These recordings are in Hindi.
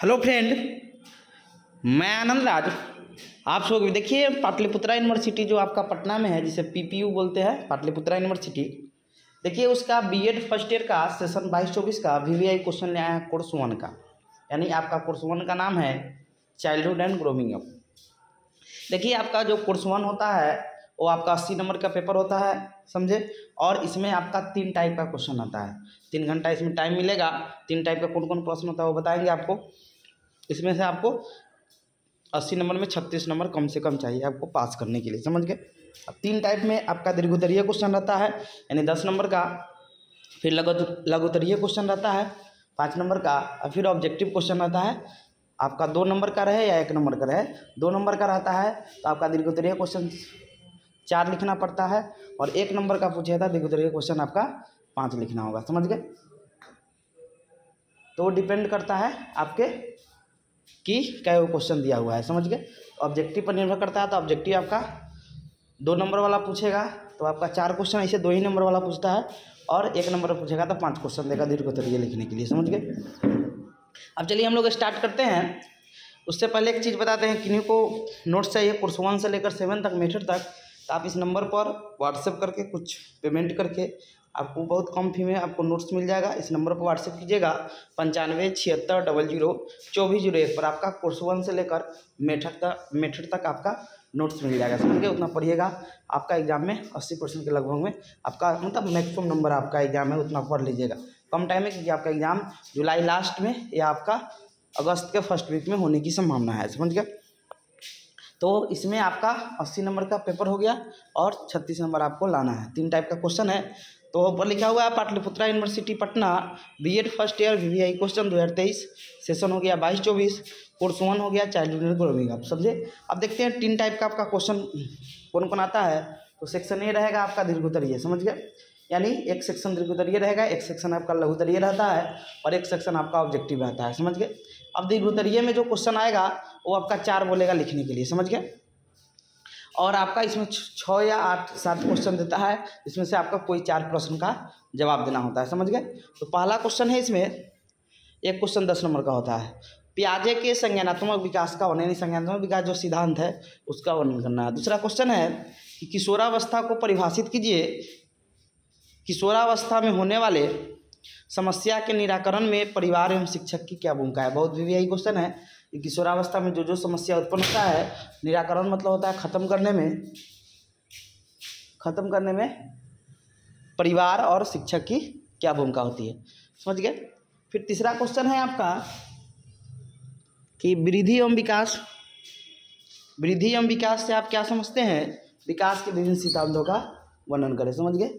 हेलो फ्रेंड, मैं आनंद राज। आप सब देखिए पाटलिपुत्रा यूनिवर्सिटी जो आपका पटना में है, जिसे पीपीयू बोलते हैं, पाटलिपुत्रा यूनिवर्सिटी। देखिए उसका बीएड फर्स्ट ईयर का सेशन 22-24 का वीवीआई क्वेश्चन ले आया है कोर्स 1 का। यानी आपका कोर्स 1 का नाम है चाइल्डहुड एंड ग्रोविंग अप। देखिए आपका जो कोर्स 1 होता है वो आपका 80 नंबर का पेपर होता है, समझे। और इसमें आपका 3 टाइप का क्वेश्चन आता है। 3 घंटा इसमें टाइम मिलेगा। 3 टाइप का कौन कौन प्रश्न होता है वो बताएंगे आपको। इसमें से आपको 80 नंबर में 36 नंबर कम से कम चाहिए आपको पास करने के लिए, समझ गए। अब 3 टाइप में आपका दीर्घोत्तरीय क्वेश्चन रहता है, यानी 10 नंबर का। फिर लघुत्तरीय क्वेश्चन रहता है 5 नंबर का। और फिर ऑब्जेक्टिव क्वेश्चन रहता है आपका 2 नंबर का रहे या 1 नंबर का रहे। 2 नंबर का रहता है तो आपका दीर्घोत्तरीय क्वेश्चन 4 लिखना पड़ता है, और 1 नंबर का पूछा था दीर्घोत्तरीय क्वेश्चन आपका 5 लिखना होगा, समझ गए। तो डिपेंड करता है आपके कि क्या वो क्वेश्चन दिया हुआ है, समझ गए। ऑब्जेक्टिव पर निर्भर करता है, तो ऑब्जेक्टिव आपका 2 नंबर वाला पूछेगा तो आपका 4 क्वेश्चन ऐसे 2 ही नंबर वाला पूछता है, और 1 नंबर पूछेगा तो 5 क्वेश्चन देगा दीर्घोत्तरीय लिखने के लिए, समझ गए। अब चलिए हम लोग स्टार्ट करते हैं। उससे पहले एक चीज़ बताते हैं, किन्हीं को नोट्स चाहिए कोर्स 1 से लेकर 7 तक मेथड तक, तो आप इस नंबर पर व्हाट्सएप करके कुछ पेमेंट करके आपको बहुत कम फी में आपको नोट्स मिल जाएगा। इस नंबर पर व्हाट्सएप कीजिएगा 9576002401 पर आपका कोर्स 1 से लेकर मेथड तक आपका नोट्स मिल जाएगा, समझ गए। उतना पढ़िएगा, आपका एग्जाम में 80% के लगभग में आपका मतलब मैक्सिमम नंबर आपका एग्जाम है, उतना पढ़ लीजिएगा। कम टाइम में, क्योंकि आपका एग्जाम जुलाई लास्ट में या आपका अगस्त के फर्स्ट वीक में होने की संभावना है, समझ गए। तो इसमें आपका 80 नंबर का पेपर हो गया और 36 नंबर आपको लाना है। 3 टाइप का क्वेश्चन है। तो ऊपर लिखा हुआ है Patliputra university Patna BEd first year VVI question 2023 session हो गया 22-24, कोर्स 1 हो गया चाइल्डहुड एंड ग्रोविंग अप, समझे। अब देखते हैं 3 टाइप का आपका क्वेश्चन कौन कौन आता है। तो सेक्शन ए रहेगा आपका दीर्घोत्तरीय, समझ गए। यानी एक सेक्शन दीर्घोत्तरीय रहेगा, एक सेक्शन आपका लघुत्तरीय रहता है, और एक सेक्शन आपका ऑब्जेक्टिव रहता है, समझ गए। अब दीर्घोत्तरीय में जो क्वेश्चन आएगा वो आपका 4 बोलेगा लिखने के लिए, समझ गए। और आपका इसमें 6 या 8-7 क्वेश्चन देता है, इसमें से आपका कोई 4 प्रश्न का जवाब देना होता है, समझ गए। तो पहला क्वेश्चन है, इसमें एक क्वेश्चन 10 नंबर का होता है। पियाजे के संज्ञानात्मक विकास का वर्णन, संज्ञानात्मक विकास जो सिद्धांत है उसका वर्णन करना है। दूसरा क्वेश्चन है कि किशोरावस्था को परिभाषित कीजिए। किशोरावस्था में होने वाले समस्या के निराकरण में परिवार एवं शिक्षक की क्या भूमिका है। बहुत वीवीआई क्वेश्चन है। किशोरावस्था में जो समस्या उत्पन्न होता है, निराकरण मतलब होता है खत्म करने में परिवार और शिक्षक की क्या भूमिका होती है, समझ गए। फिर तीसरा क्वेश्चन है आपका कि वृद्धि एवं विकास से आप क्या समझते हैं। विकास के विभिन्न सिद्धांतों का वर्णन करें, समझ गए।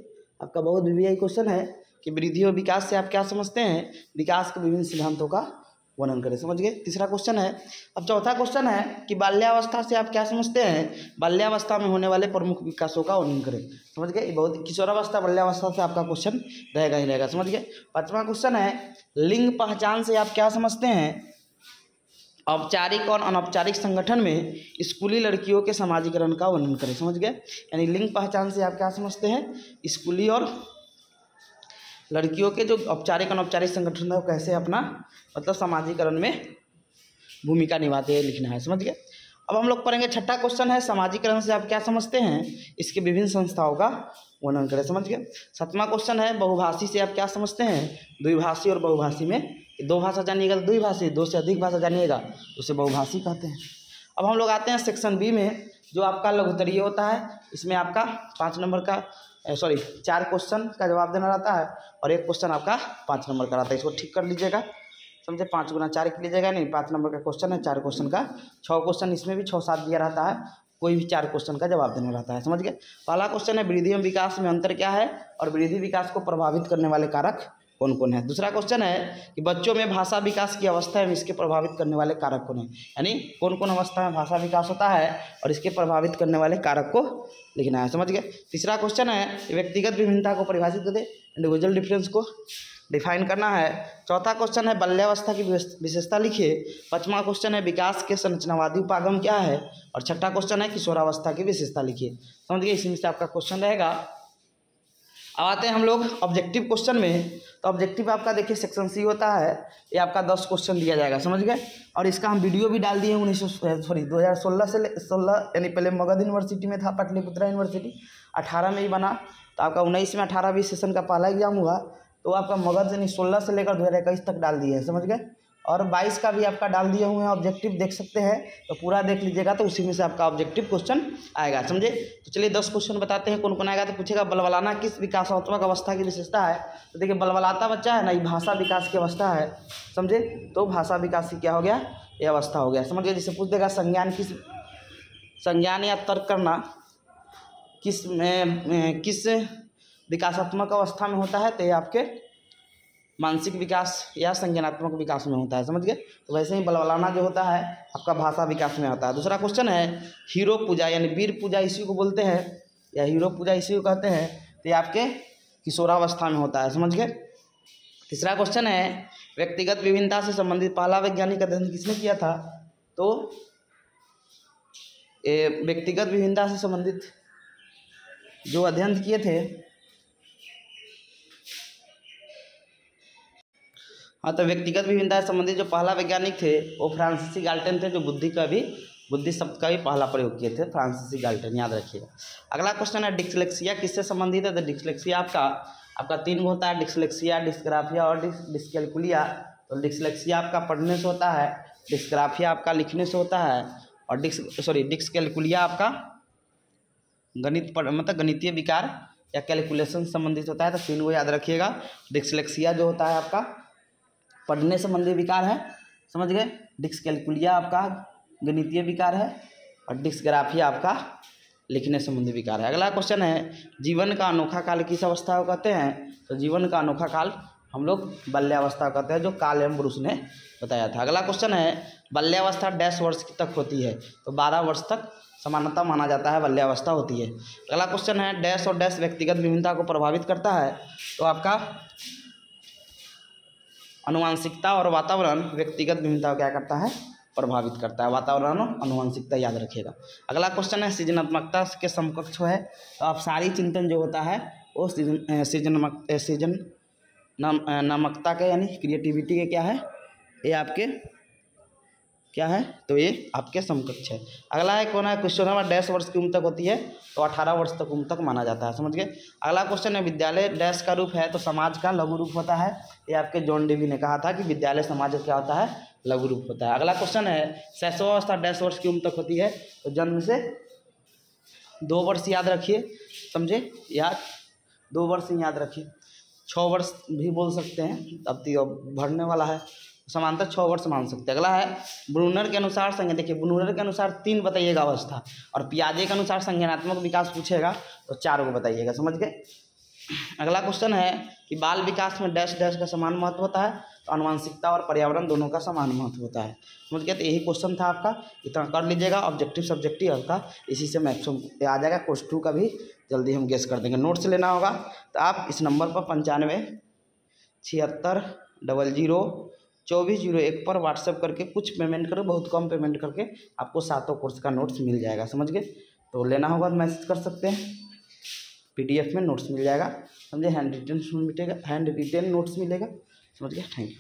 आपका बहुत वीवीआई क्वेश्चन है कि वृद्धि और विकास से आप क्या समझते हैं, विकास के विभिन्न सिद्धांतों का वर्णन करें, समझ गए। तीसरा क्वेश्चन है। अब चौथा क्वेश्चन है कि बाल्यावस्था से आप क्या समझते हैं, बाल्यावस्था में होने वाले प्रमुख विकासों का वर्णन करें, समझ गए। बहुत किशोरावस्था बाल्यावस्था से आपका क्वेश्चन रहेगा ही रहेगा, समझ गए। 5वां क्वेश्चन है लिंग पहचान से आप क्या समझते हैं। औपचारिक और अनौपचारिक संगठन में स्कूली लड़कियों के समाजीकरण का वर्णन करें, समझ गए। यानी लिंग पहचान से आप क्या समझते हैं, स्कूली और लड़कियों के जो औपचारिक अनौपचारिक संगठन है वो कैसे अपना मतलब समाजीकरण में भूमिका निभाते हैं, लिखना है, समझ गए। अब हम लोग पढ़ेंगे 6ठा क्वेश्चन है समाजीकरण से आप क्या समझते हैं, इसके विभिन्न संस्थाओं का वर्णन करें, समझ गए। 7वां क्वेश्चन है बहुभाषी से आप क्या समझते हैं। द्विभाषी और बहुभाषी में 2 भाषा जानिएगा तो द्विभाषी, 2 से अधिक भाषा जानिएगा तो उसे बहुभाषी कहते हैं। अब हम लोग आते हैं सेक्शन बी में, जो आपका लघुत्तरीय होता है। इसमें आपका 5 नंबर का 4 क्वेश्चन का जवाब देना रहता है, और 1 क्वेश्चन आपका 5 नंबर का रहता है। इसको ठीक कर लीजिएगा, समझे। 5 गुना 4 के लीजिएगा, नहीं 5 नंबर का क्वेश्चन है, 4 क्वेश्चन का 6 क्वेश्चन, इसमें भी 6-7 दिया रहता है, कोई भी 4 क्वेश्चन का जवाब देना रहता है, समझ गए। पहला क्वेश्चन है वृद्धि एवं विकास में अंतर क्या है, और वृद्धि विकास को प्रभावित करने वाले कारक कौन कौन है। दूसरा क्वेश्चन है कि बच्चों में भाषा विकास की अवस्था है, इसके प्रभावित करने वाले कारक कौन है। यानी कौन कौन अवस्था में भाषा विकास होता है और इसके प्रभावित करने वाले कारक को लिखना है, समझ गए। तीसरा क्वेश्चन है व्यक्तिगत विभिन्नता को परिभाषित कर दे, इंडिविजुअल डिफरेंस को डिफाइन करना है। चौथा क्वेश्चन है बाल्यावस्था की विशेषता लिखिए। 5वां क्वेश्चन है विकास के संरचनावादी उपागम क्या है, और 6ठा क्वेश्चन है किशोरावस्था की विशेषता लिखिए, समझ गए। इसी में से आपका क्वेश्चन रहेगा अब आते हैं हम लोग ऑब्जेक्टिव क्वेश्चन में। तो ऑब्जेक्टिव आपका देखिए सेक्शन सी होता है, ये आपका 10 क्वेश्चन दिया जाएगा, समझ गए। और इसका हम वीडियो भी डाल दिए 2016 से 16 यानी पहले मगध यूनिवर्सिटी में था, पाटलिपुत्रा यूनिवर्सिटी 18 में ही बना। तो आपका 19 में 18-20 सेशन का पहला एग्जाम हुआ, तो आपका मगध यानी 16 से लेकर 2021 तक डाल दिए हैं, समझ गए। और 22 का भी आपका डाल दिए हुए हैं ऑब्जेक्टिव, देख सकते हैं। तो पूरा देख लीजिएगा, तो उसी में से आपका ऑब्जेक्टिव क्वेश्चन आएगा, समझे। तो चलिए 10 क्वेश्चन बताते हैं कौन कौन आएगा। तो पूछेगा बलबलाना किस विकासात्मक अवस्था की विशेषता है। तो देखिए बलबलाता बच्चा है ना, ये भाषा विकास की अवस्था है, समझे। तो भाषा विकास की क्या हो गया, ये अवस्था हो गया, समझ गए। जैसे पूछ देगा संज्ञान या तर्क करना किस विकासात्मक अवस्था में होता है, तो ये आपके मानसिक विकास या संज्ञानात्मक विकास में होता है, समझ गए। तो वैसे ही बलबलाना जो होता है आपका भाषा विकास में होता है। दूसरा क्वेश्चन है हीरो पूजा यानी वीर पूजा इसी को बोलते हैं, या हीरो पूजा इसी को कहते हैं, तो ये आपके किशोरावस्था में होता है, समझ गए। तीसरा क्वेश्चन है व्यक्तिगत विभिन्नता से संबंधित पहला वैज्ञानिक अध्ययन किसने किया था। तो व्यक्तिगत विभिन्नता से संबंधित जो अध्ययन किए थे, हाँ, तो व्यक्तिगत विभिन्नता से संबंधित जो पहला वैज्ञानिक थे वो फ्रांसीसी गाल्टन थे, जो बुद्धि शब्द का भी पहला प्रयोग किए थे, फ्रांसीसी गाल्टन, याद रखिएगा। अगला क्वेश्चन है डिस्लेक्सिया किससे संबंधित है। तो डिस्लेक्सिया आपका 3 होता है, डिस्लेक्सिया, डिस्ग्राफिया और डिस्कैल्कुलिया। तो डिस्लेक्सिया आपका पढ़ने से होता है, डिस्ग्राफिया आपका लिखने से होता है, और डिस्कैल्कुलिया आपका मतलब गणितीय विकार या कैलकुलेशन संबंधित होता है। तो 3 को याद रखिएगा। डिस्लेक्सिया जो होता है आपका पढ़ने संबंधी विकार है, समझ गए। डिस्कैल्कुलिया आपका गणितीय विकार है, और डिस्ग्राफिया आपका लिखने संबंधी विकार है। अगला क्वेश्चन है जीवन का अनोखा काल किस अवस्था को कहते हैं। तो जीवन का अनोखा काल हम लोग बाल्यावस्था कहते हैं, जो कार्ल एम ब्रूस ने बताया था। अगला क्वेश्चन है बाल्यावस्था डैश वर्ष तक होती है। तो 12 वर्ष तक समानता माना जाता है, बाल्यावस्था होती है। अगला क्वेश्चन है डैश और डैश व्यक्तिगत विभिन्नता को प्रभावित करता है। तो आपका अनुवांशिकता और वातावरण व्यक्तिगत विभिन्नता को क्या करता है, प्रभावित करता है। वातावरण और अनुवांशिकता याद रखिएगा। अगला क्वेश्चन है सृजनात्मकता के समकक्ष है। तो आप सारी चिंतन जो होता है वो सृजनात्मकता के यानी क्रिएटिविटी के क्या है, ये आपके क्या है, तो ये आपके समकक्ष है। अगला है कौन है क्वेश्चन नंबर डैश वर्ष की उम्र तक होती है। तो 18 वर्ष तक उम्र तक माना जाता है, समझ गए। अगला क्वेश्चन है विद्यालय डैश का रूप है। तो समाज का लघु रूप होता है। ये आपके जॉन डेवी ने कहा था कि विद्यालय समाज का क्या होता है, लघु रूप होता है। अगला क्वेश्चन है शैशवावस्था डैश वर्ष की उम्र तक होती है। तो जन्म से 2 वर्ष याद रखिए, समझे, याद 2 वर्ष याद रखिए। 6 वर्ष भी बोल सकते हैं, अब तो भरने वाला है, समांतर 6 वर्ष मान सकते हैं। अगला है ब्रूनर के अनुसार संज्ञा, देखिए ब्रूनर के अनुसार 3 बताइएगा अवस्था, और पियाजे के अनुसार संज्ञानात्मक विकास पूछेगा तो 4 को बताइएगा, समझ गए। अगला क्वेश्चन है कि बाल विकास में डैश डैश का समान महत्व होता है। तो अनुवांशिकता और पर्यावरण दोनों का समान महत्व होता है, समझ गए। तो यही क्वेश्चन था आपका, इतना कर लीजिएगा। ऑब्जेक्टिव सब्जेक्टिव आपका इसी से मैक्सिमम आ जाएगा। कोर्स 2 का भी जल्दी हम गेस कर देंगे। नोट्स लेना होगा तो आप इस नंबर पर 95 76 00 2401 पर व्हाट्सएप करके कुछ पेमेंट करो, बहुत कम पेमेंट करके आपको 7 कोर्स का नोट्स मिल जाएगा, समझ गए। तो लेना होगा तो मैसेज कर सकते हैं, PDF में नोट्स मिल जाएगा, समझे। हैंड रिटन नोट्स मिलेगा, समझ गए। Thank you.